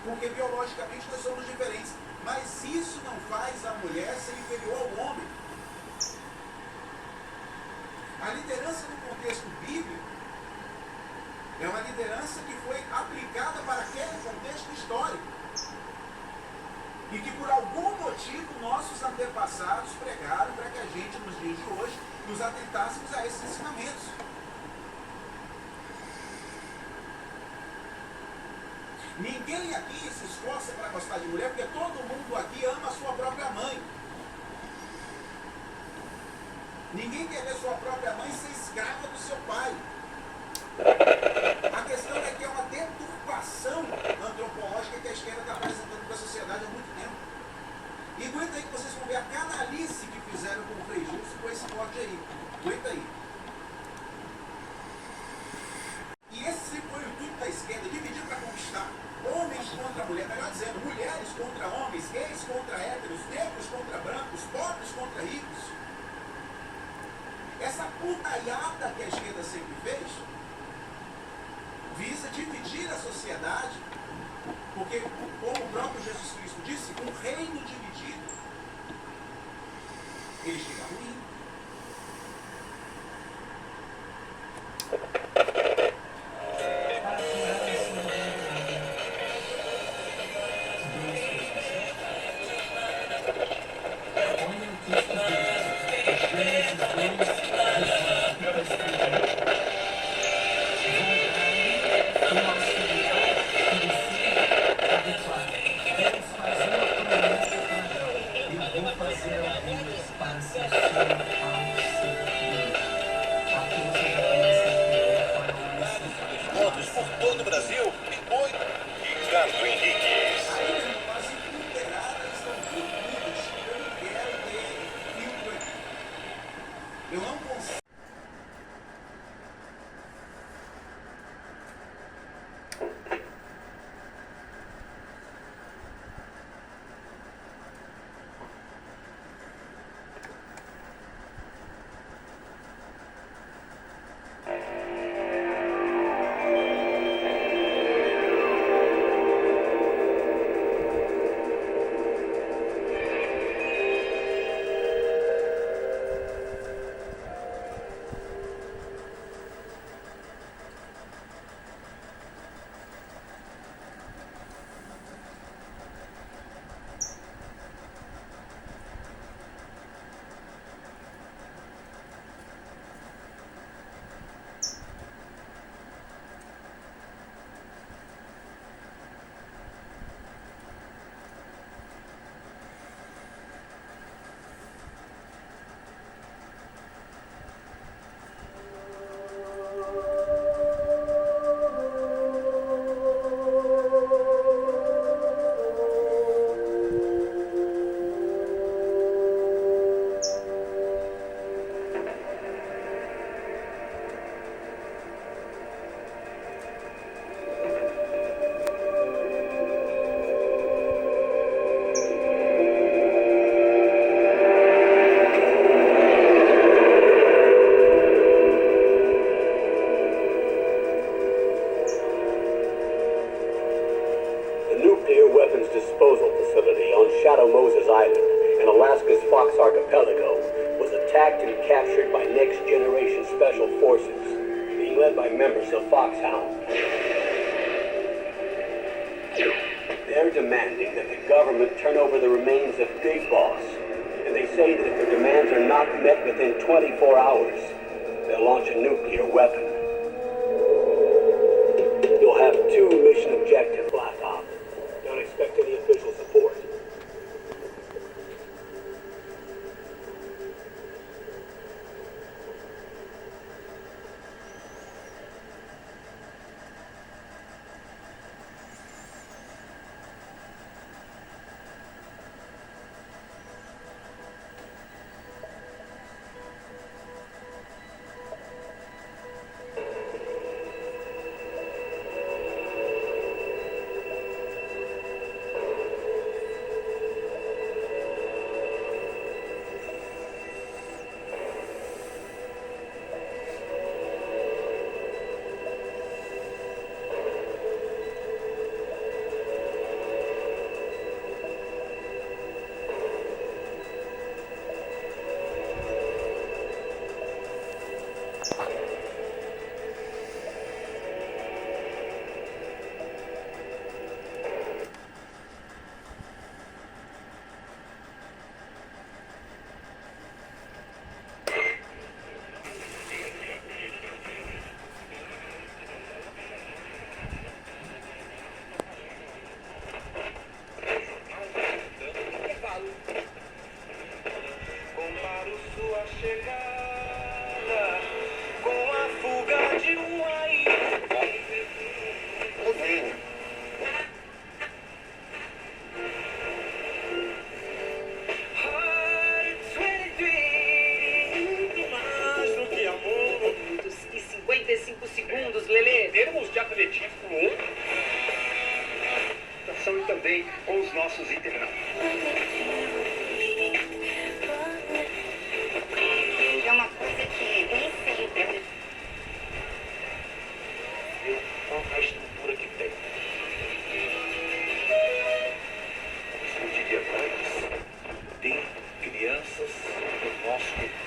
Porque biologicamente nós somos diferentes. Mas isso não faz a mulher ser inferior ao homem. A liderança no contexto bíblico é uma liderança que foi aplicada para aquele contexto histórico. E que por algum motivo nossos antepassados pregaram para que a gente, nos dias de hoje, nos atentássemos a esses ensinamentos. Ninguém aqui se esforça para gostar de mulher, porque todo mundo aqui ama a sua própria mãe. Ninguém quer ver sua própria mãe ser escrava do seu pai. A questão é que é uma deturpação antropológica que a esquerda está apresentando para a sociedade há muito tempo. E aguenta aí que vocês vão ver a canalice que fizeram com o Frei Gilson com esse corte aí. Aguenta aí. E esse foi o intuito da esquerda, dividir para conquistar. Homens contra mulher, melhor dizendo, mulheres contra homens, gays contra héteros, negros contra brancos, pobres contra ricos. Essa putaiada que a esquerda sempre fez visa dividir a sociedade, porque, como o próprio Jesus Cristo disse, um reino dividido, ele chega ruim. Votos por todo o Brasil e 8. Ricardo Henrique. Aí, as integradas estão tudo Fox Archipelago was attacked and captured by Next Generation Special Forces, being led by members of Foxhound. They're demanding that the government turn over the remains of Big Boss, and they say that if their demands are not met within 24 hours, they'll launch a nuclear weapon. You'll have 2 mission objectives, Black Op. Don't expect any official support. Com os nossos internautas. É uma coisa que nem sempre. Qual a estrutura que tem? Como eu diria antes, tem crianças no nosso grupo.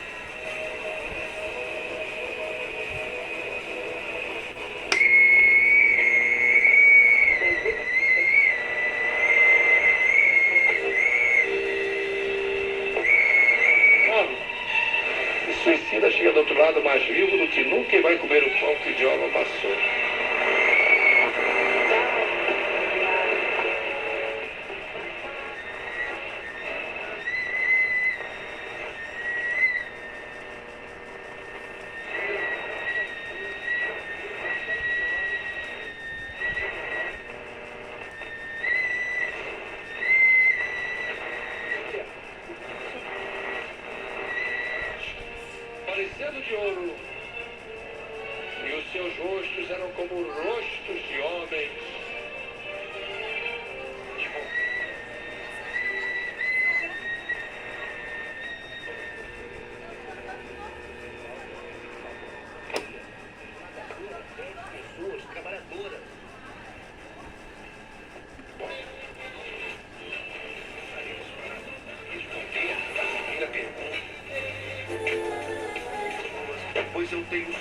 Suicida chega do outro lado mais vivo do que nunca e vai comer o pão que o diabo amassou. Parecendo de ouro, e os seus rostos eram como rostos de homens. Pessoas trabalhadoras. Responder a primeira pergunta. Pois eu tenho